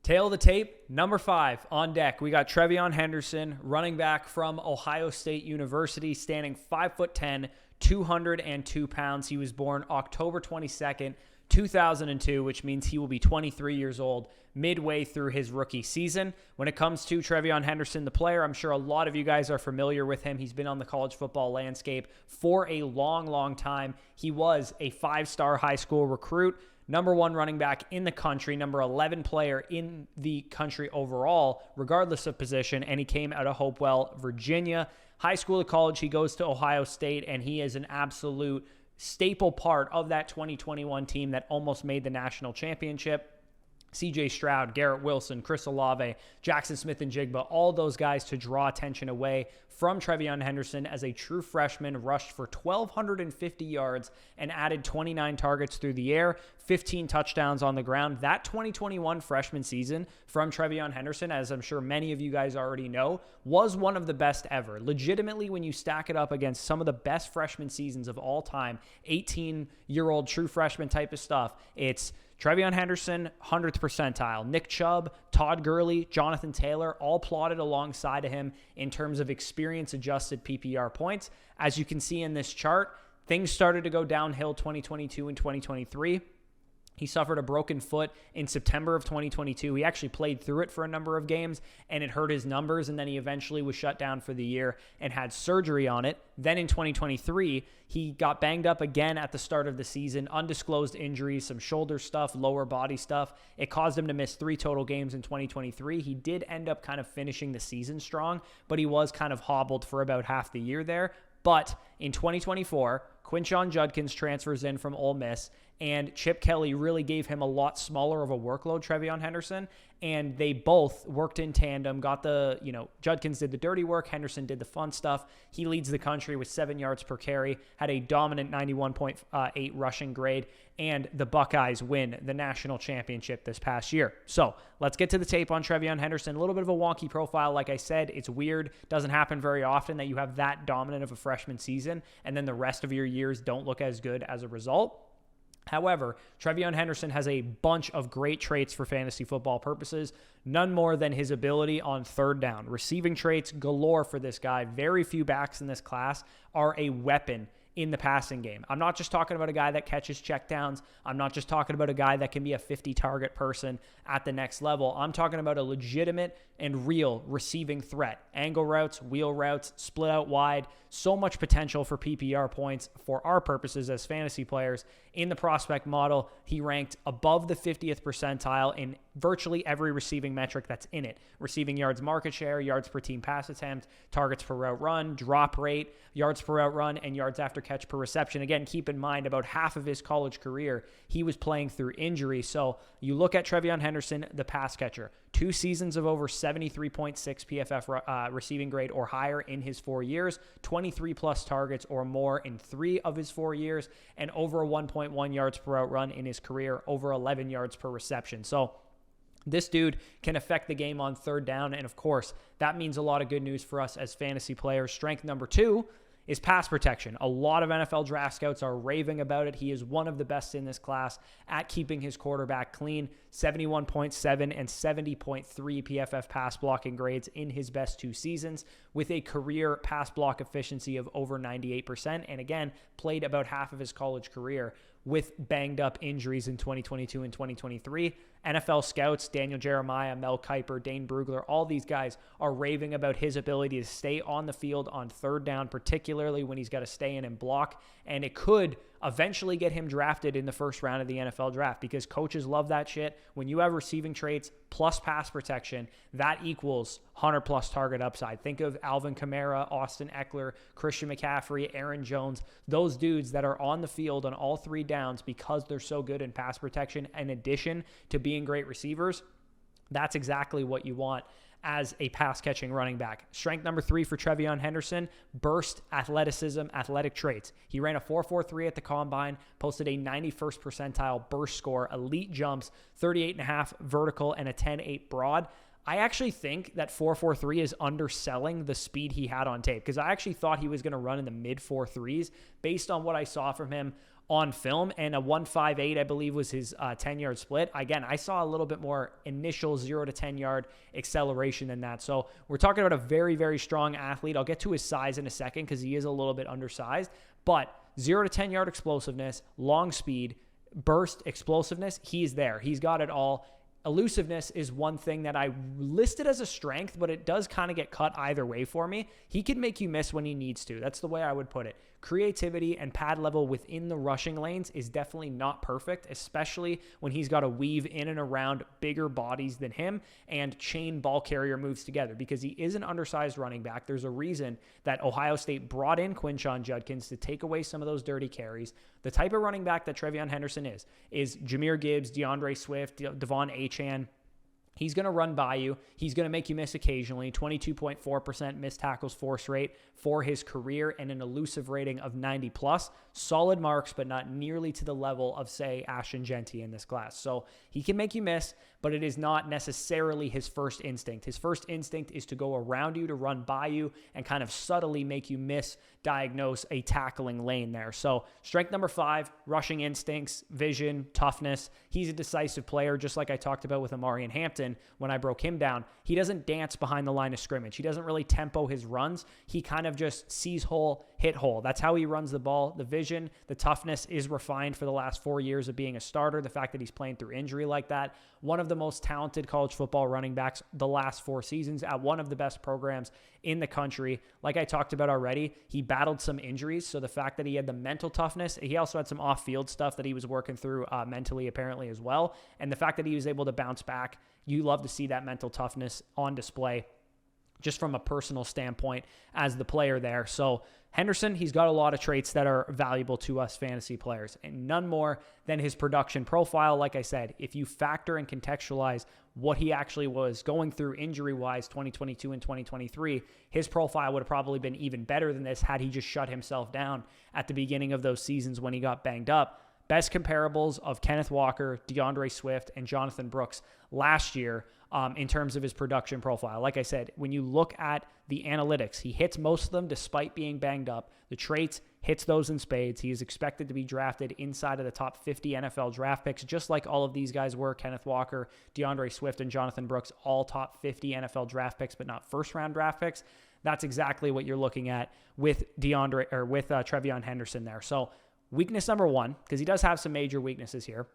Tail of the tape, number 5 on deck. We got TreVeyon Henderson, running back from Ohio State University, standing 5'10", 202 pounds. He was born October 22nd, 2002, which means he will be 23 years old midway through his rookie season. When it comes to TreVeyon Henderson, the player, I'm sure a lot of you guys are familiar with him. He's been on the college football landscape for a long, long time. He was a 5-star high school recruit, number 1 running back in the country, number 11 player in the country overall, regardless of position, and he came out of Hopewell, Virginia. High school to college, he goes to Ohio State, and he is an absolute staple part of that 2021 team that almost made the national championship. CJ Stroud, Garrett Wilson, Chris Olave, Jackson Smith-Njigba, all those guys to draw attention away from TreVeyon Henderson as a true freshman, rushed for 1,250 yards and added 29 targets through the air, 15 touchdowns on the ground. That 2021 freshman season from TreVeyon Henderson, as I'm sure many of you guys already know, was one of the best ever. Legitimately, when you stack it up against some of the best freshman seasons of all time, 18-year-old true freshman type of stuff, it's TreVeyon Henderson, 100th percentile. Nick Chubb, Todd Gurley, Jonathan Taylor, all plotted alongside of him in terms of experience-adjusted PPR points. As you can see in this chart, things started to go downhill 2022 and 2023. He suffered a broken foot in September of 2022. He actually played through it for a number of games, and it hurt his numbers, and then he eventually was shut down for the year and had surgery on it. Then in 2023, he got banged up again at the start of the season, undisclosed injuries, some shoulder stuff, lower body stuff. It caused him to miss 3 total games in 2023. He did end up kind of finishing the season strong, but he was kind of hobbled for about half the year there. But in 2024, Quinshon Judkins transfers in from Ole Miss, and Chip Kelly really gave him a lot smaller of a workload, TreVeyon Henderson, and they both worked in tandem, Judkins did the dirty work, Henderson did the fun stuff. He leads the country with 7 yards per carry, had a dominant 91.8 rushing grade, and the Buckeyes win the national championship this past year. So let's get to the tape on TreVeyon Henderson. A little bit of a wonky profile. Like I said, it's weird. Doesn't happen very often that you have that dominant of a freshman season, and then the rest of your years don't look as good as a result. However, TreVeyon Henderson has a bunch of great traits for fantasy football purposes, none more than his ability on third down. Receiving traits galore for this guy. Very few backs in this class are a weapon in the passing game. I'm not just talking about a guy that catches checkdowns. I'm not just talking about a guy that can be a 50-target person at the next level. I'm talking about a legitimate and real receiving threat. Angle routes, wheel routes, split out wide. So much potential for PPR points for our purposes as fantasy players. In the prospect model, he ranked above the 50th percentile in virtually every receiving metric that's in it. Receiving yards market share, yards per team pass attempt, targets per route run, drop rate, yards per route run, and yards after catch per reception. Again, keep in mind, about half of his college career, he was playing through injury. So you look at TreVeyon Henderson, the pass catcher, 2 seasons of over 73.6 PFF receiving grade or higher in his 4 years, 23 plus targets or more in 3 of his 4 years, and over 1.1 yards per route run in his career, over 11 yards per reception. So this dude can affect the game on third down, and of course, that means a lot of good news for us as fantasy players. Strength number 2 is pass protection. A lot of NFL draft scouts are raving about it. He is one of the best in this class at keeping his quarterback clean. 71.7 and 70.3 PFF pass blocking grades in his best 2 seasons, with a career pass block efficiency of over 98%. And again, played about half of his college career with banged up injuries in 2022 and 2023. NFL scouts, Daniel Jeremiah, Mel Kiper, Dane Brugler, all these guys are raving about his ability to stay on the field on third down, particularly when he's got to stay in and block. And it could eventually get him drafted in the first round of the NFL draft, because coaches love that shit. When you have receiving traits plus pass protection, that equals 100-plus target upside. Think of Alvin Kamara, Austin Eckler, Christian McCaffrey, Aaron Jones, those dudes that are on the field on all 3 downs because they're so good in pass protection in addition to being great receivers. That's exactly what you want as a pass-catching running back. Strength number 3 for TreVeyon Henderson, burst, athleticism, athletic traits. He ran a 4.43 at the combine, posted a 91st percentile burst score, elite jumps, 38.5 vertical, and a 10.8 broad. I actually think that 4.43 is underselling the speed he had on tape, because I actually thought he was going to run in the mid 4.3s based on what I saw from him on film, and a 1.58, I believe, was his 10-yard split. Again, I saw a little bit more initial 0 to 10-yard acceleration than that. So we're talking about a very, very strong athlete. I'll get to his size in a second because he is a little bit undersized, but 0 to 10-yard explosiveness, long speed, burst, explosiveness, he's there. He's got it all. Elusiveness is one thing that I listed as a strength, but it does kind of get cut either way for me. He can make you miss when he needs to. That's the way I would put it. Creativity and pad level within the rushing lanes is definitely not perfect, especially when he's got to weave in and around bigger bodies than him and chain ball carrier moves together, because he is an undersized running back. There's a reason that Ohio State brought in Quinshon Judkins to take away some of those dirty carries. The type of running back that TreVeyon Henderson is Jahmyr Gibbs, DeAndre Swift, Devon Achane. He's going to run by you. He's going to make you miss occasionally. 22.4% missed tackles force rate for his career and an elusive rating of 90 plus. Solid marks, but not nearly to the level of, say, Ashton Genty in this class. So he can make you miss, but it is not necessarily his first instinct. His first instinct is to go around you, to run by you, and kind of subtly make you misdiagnose a tackling lane there. So strength number 5, rushing instincts, vision, toughness. He's a decisive player, just like I talked about with Amarian Hampton when I broke him down. He doesn't dance behind the line of scrimmage. He doesn't really tempo his runs. He kind of just sees hole, hit hole. That's how he runs the ball. The vision, the toughness is refined for the last 4 years of being a starter. The fact that he's playing through injury like that. One of the most talented college football running backs the last 4 seasons at one of the best programs in the country. Like I talked about already, he battled some injuries. So the fact that he had the mental toughness, he also had some off-field stuff that he was working through mentally apparently as well. And the fact that he was able to bounce back, you love to see that mental toughness on display just from a personal standpoint as the player there. So Henderson, he's got a lot of traits that are valuable to us fantasy players, and none more than his production profile. Like I said, if you factor and contextualize what he actually was going through injury-wise 2022 and 2023, his profile would have probably been even better than this had he just shut himself down at the beginning of those seasons when he got banged up. Best comparables of Kenneth Walker, DeAndre Swift, and Jonathan Brooks last year in terms of his production profile. Like I said, when you look at the analytics, he hits most of them despite being banged up. The traits, hits those in spades. He is expected to be drafted inside of the top 50 NFL draft picks, just like all of these guys were. Kenneth Walker, DeAndre Swift, and Jonathan Brooks, all top 50 NFL draft picks, but not first-round draft picks. That's exactly what you're looking at with TreVeyon Henderson there. So weakness number 1, because he does have some major weaknesses here.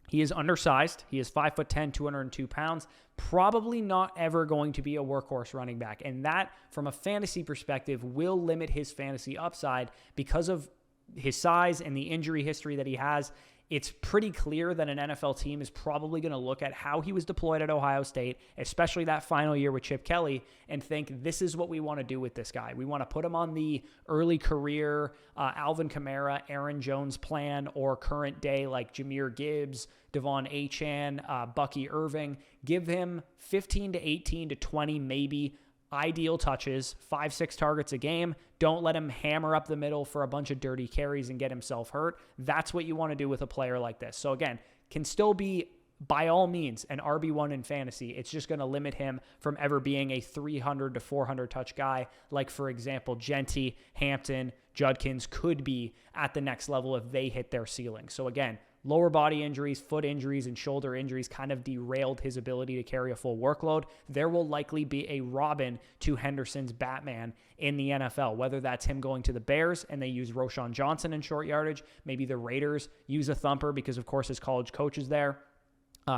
He is undersized. He is 5'10", 202 pounds. Probably not ever going to be a workhorse running back. And that, from a fantasy perspective, will limit his fantasy upside because of his size and the injury history that he has. It's pretty clear that an NFL team is probably going to look at how he was deployed at Ohio State, especially that final year with Chip Kelly, and think this is what we want to do with this guy. We want to put him on the early career Alvin Kamara, Aaron Jones plan, or current day like Jahmyr Gibbs, Devon Achane, Bucky Irving. Give him 15 to 18 to 20 maybe ideal touches, 5-6 targets a game. Don't let him hammer up the middle for a bunch of dirty carries and get himself hurt. That's what you want to do with a player like this. So again, can still be by all means an RB1 in fantasy. It's just going to limit him from ever being a 300 to 400 touch guy, like for example, Genty, Hampton, Judkins could be at the next level if they hit their ceiling. So again, lower body injuries, foot injuries, and shoulder injuries kind of derailed his ability to carry a full workload. There will likely be a Robin to Henderson's Batman in the NFL, whether that's him going to the Bears and they use Roschon Johnson in short yardage. Maybe the Raiders use a thumper because, of course, his college coach is there.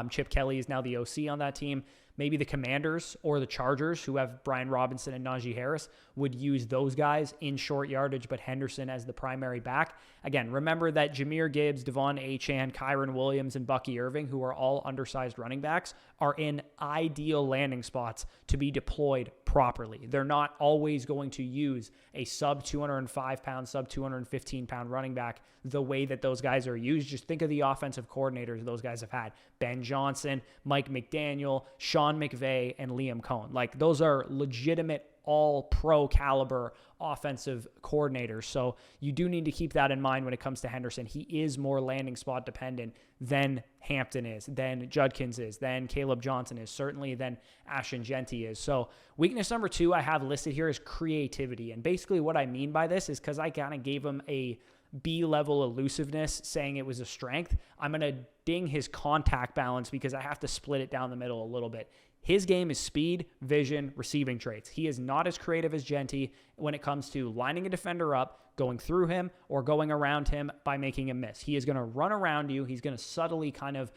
Chip Kelly is now the OC on that team. Maybe the Commanders or the Chargers, who have Brian Robinson and Najee Harris, would use those guys in short yardage, but Henderson as the primary back. Again, remember that Jahmyr Gibbs, Devon Achane, Kyron Williams, and Bucky Irving, who are all undersized running backs, are in ideal landing spots to be deployed properly. They're not always going to use a sub 205 pound, sub 215 pound running back the way that those guys are used. Just think of the offensive coordinators those guys have had. Ben Johnson, Mike McDaniel, Sean McVay, and Liam Cohen. Like, those are legitimate all-pro caliber offensive coordinators. So you do need to keep that in mind when it comes to Henderson. He is more landing spot dependent than Hampton is, than Judkins is, than Caleb Johnson is, certainly than Ashton Genty is. So weakness number 2 I have listed here is creativity. And basically what I mean by this is because I kind of gave him a B-level elusiveness, saying it was a strength. I'm going to ding his contact balance because I have to split it down the middle a little bit. His game is speed, vision, receiving traits. He is not as creative as Genty when it comes to lining a defender up, going through him, or going around him by making him miss. He is going to run around you. He's going to subtly kind of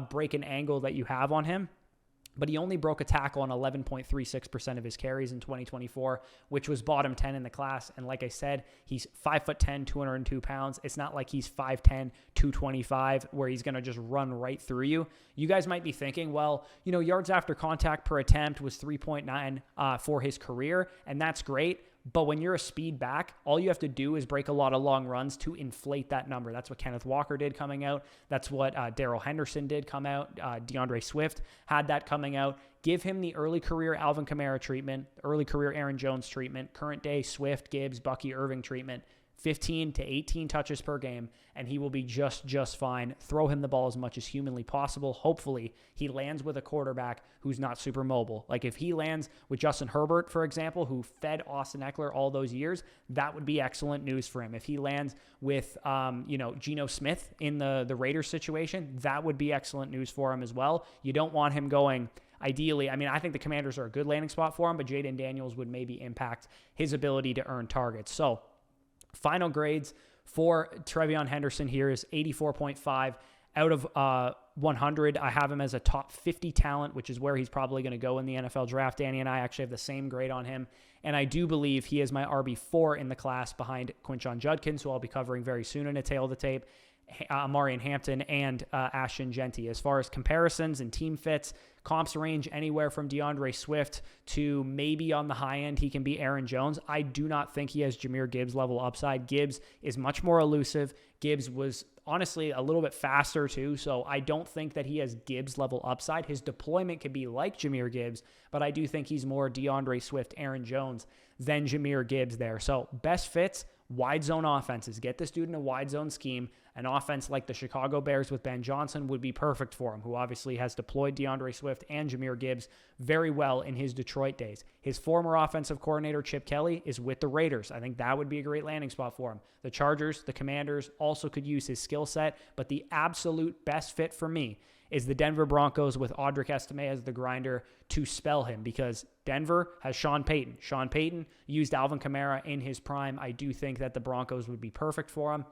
break an angle that you have on him. But he only broke a tackle on 11.36% of his carries in 2024, which was bottom 10 in the class. And like I said, he's 5'10", 202 pounds. It's not like he's 5'10", 225, where he's going to just run right through you. You guys might be thinking, well, you know, yards after contact per attempt was 3.9 for his career, and that's great. But when you're a speed back, all you have to do is break a lot of long runs to inflate that number. That's what Kenneth Walker did coming out. That's what Darrell Henderson did come out. DeAndre Swift had that coming out. Give him the early career Alvin Kamara treatment, early career Aaron Jones treatment, current day Swift, Gibbs, Bucky Irving treatment. 15 to 18 touches per game, and he will be just fine. Throw him the ball as much as humanly possible. Hopefully, he lands with a quarterback who's not super mobile. Like if he lands with Justin Herbert, for example, who fed Austin Eckler all those years, that would be excellent news for him. If he lands with, Geno Smith in the Raiders situation, that would be excellent news for him as well. You don't want him going... Ideally, I mean, I think the Commanders are a good landing spot for him, but Jaden Daniels would maybe impact his ability to earn targets. So, final grades for TreVeyon Henderson here is 84.5 out of 100. I have him as a top 50 talent, which is where he's probably going to go in the NFL draft. Danny and I actually have the same grade on him. And I do believe he is my RB4 in the class behind Quinshon Judkins, who I'll be covering very soon in a Tail of the Tape, Amarian Hampton, and Ashton Genty. As far as comparisons and team fits, comps range anywhere from DeAndre Swift to maybe on the high end, he can be Aaron Jones. I do not think he has Jahmyr Gibbs level upside. Gibbs is much more elusive. Gibbs was honestly a little bit faster too, so I don't think that he has Gibbs level upside. His deployment could be like Jahmyr Gibbs, but I do think he's more DeAndre Swift, Aaron Jones than Jahmyr Gibbs there. So best fits, wide zone offenses. Get this dude in a wide zone scheme. An offense like the Chicago Bears with Ben Johnson would be perfect for him, who obviously has deployed DeAndre Swift and Jahmyr Gibbs very well in his Detroit days. His former offensive coordinator, Chip Kelly, is with the Raiders. I think that would be a great landing spot for him. The Chargers, the Commanders also could use his skill set, but the absolute best fit for me is the Denver Broncos with Audric Estime as the grinder to spell him, because Denver has Sean Payton. Sean Payton used Alvin Kamara in his prime. I do think that the Broncos would be perfect for him.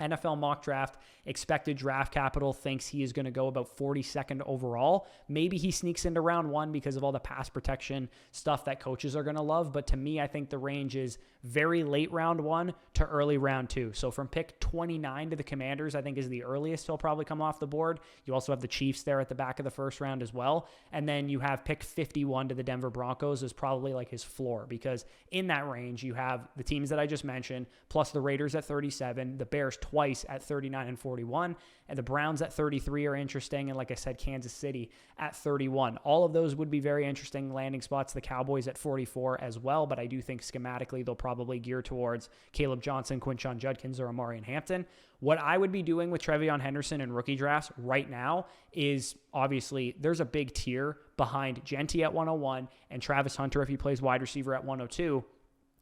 NFL mock draft, expected draft capital thinks he is going to go about 42nd overall. Maybe he sneaks into round one because of all the pass protection stuff that coaches are going to love. But to me, I think the range is very late round one to early round two. So from pick 29 to the Commanders, I think is the earliest he'll probably come off the board. You also have the Chiefs there at the back of the first round as well. And then you have pick 51 to the Denver Broncos is probably like his floor, because in that range, you have the teams that I just mentioned, plus the Raiders at 37, the Bears twice at 39 and 41, and the Browns at 33 are interesting, and like I said, Kansas City at 31. All of those would be very interesting landing spots. The Cowboys at 44 as well, but I do think schematically they'll probably gear towards Caleb Johnson, Quinshon Judkins, or Amarian Hampton. What I would be doing with TreVeyon Henderson in rookie drafts right now is, obviously, there's a big tier behind Genty at 101 and Travis Hunter if he plays wide receiver at 102,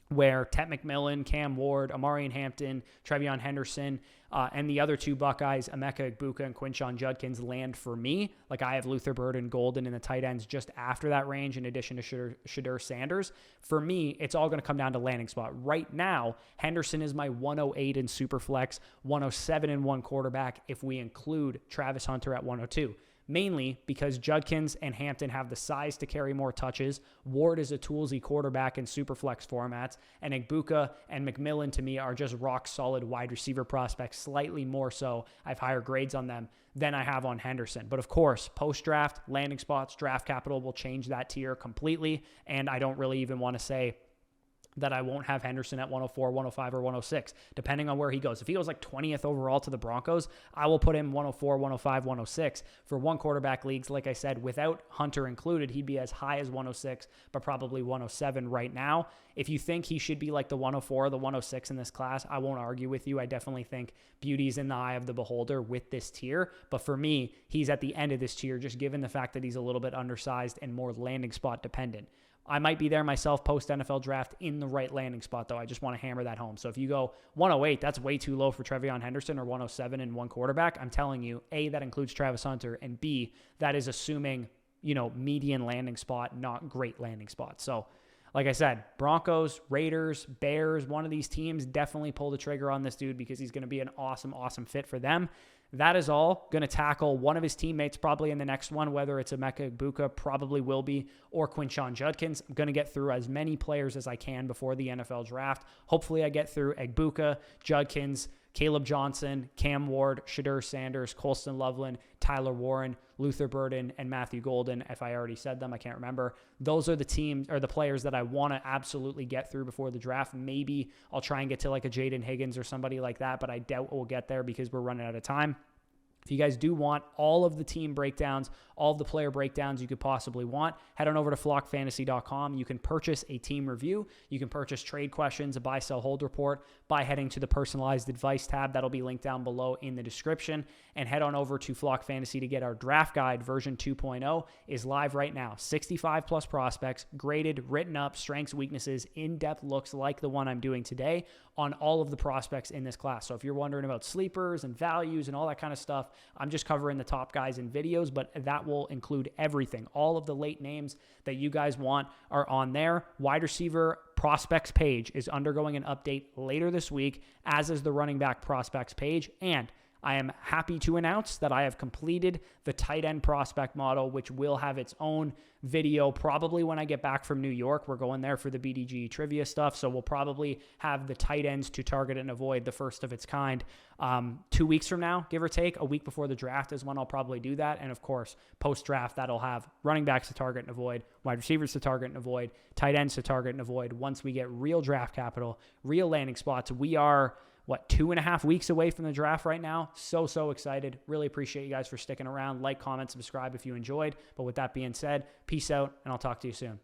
where Tet McMillan, Cam Ward, Amarian Hampton, TreVeyon Henderson, and the other two Buckeyes, Emeka Egbuka and Quinshon Judkins, land for me. Like, I have Luther Bird and Golden in the tight ends just after that range, in addition to Shadur Sanders. For me, it's all going to come down to landing spot. Right now, Henderson is my 108 in Superflex, 107 in one quarterback if we include Travis Hunter at 102. Mainly because Judkins and Hampton have the size to carry more touches. Ward is a toolsy quarterback in Superflex formats. And Egbuka and McMillan, to me, are just rock-solid wide receiver prospects, slightly more so. I have higher grades on them than I have on Henderson. But of course, post-draft, landing spots, draft capital will change that tier completely. And I don't really even want to say that I won't have Henderson at 104, 105, or 106, depending on where he goes. If he goes like 20th overall to the Broncos, I will put him 104, 105, 106. For one quarterback leagues, like I said, without Hunter included, he'd be as high as 106, but probably 107 right now. If you think he should be like the 104, the 106 in this class, I won't argue with you. I definitely think beauty's in the eye of the beholder with this tier. But for me, he's at the end of this tier, just given the fact that he's a little bit undersized and more landing spot dependent. I might be there myself post NFL draft in the right landing spot, though. I just want to hammer that home. So if you go 108, that's way too low for TreVeyon Henderson, or 107 and one quarterback. I'm telling you, A, that includes Travis Hunter, and B, that is assuming, median landing spot, not great landing spot. So like I said, Broncos, Raiders, Bears, one of these teams, definitely pull the trigger on this dude because he's going to be an awesome, awesome fit for them. That is all. Going to tackle one of his teammates probably in the next one, whether it's Emeka Egbuka, probably will be, or Quinshon Judkins. I'm going to get through as many players as I can before the NFL draft. Hopefully I get through Egbuka, Judkins, Caleb Johnson, Cam Ward, Shadur Sanders, Colston Loveland, Tyler Warren, Luther Burden, and Matthew Golden. If I already said them, I can't remember. Those are the teams or the players that I want to absolutely get through before the draft. Maybe I'll try and get to like a Jaden Higgins or somebody like that, but I doubt we'll get there because we're running out of time. If you guys do want all of the team breakdowns, all of the player breakdowns you could possibly want, head on over to flockfantasy.com. You can purchase a team review. You can purchase trade questions, a buy, sell, hold report by heading to the personalized advice tab. That'll be linked down below in the description. And head on over to Flock Fantasy to get our draft guide version 2.0 is live right now. 65 plus prospects, graded, written up, strengths, weaknesses, in-depth looks like the one I'm doing today on all of the prospects in this class. So if you're wondering about sleepers and values and all that kind of stuff, I'm just covering the top guys in videos, but that will include everything. All of the late names that you guys want are on there. Wide receiver prospects page is undergoing an update later this week, as is the running back prospects page. And I am happy to announce that I have completed the tight end prospect model, which will have its own video probably when I get back from New York. We're going there for the BDG trivia stuff, so we'll probably have the tight ends to target and avoid, the first of its kind, 2 weeks from now, give or take. A week before the draft is when I'll probably do that. And of course, post-draft, that'll have running backs to target and avoid, wide receivers to target and avoid, tight ends to target and avoid. Once we get real draft capital, real landing spots, we are 2.5 weeks away from the draft right now. So excited. Really appreciate you guys for sticking around. Like, comment, subscribe if you enjoyed. But with that being said, peace out, and I'll talk to you soon.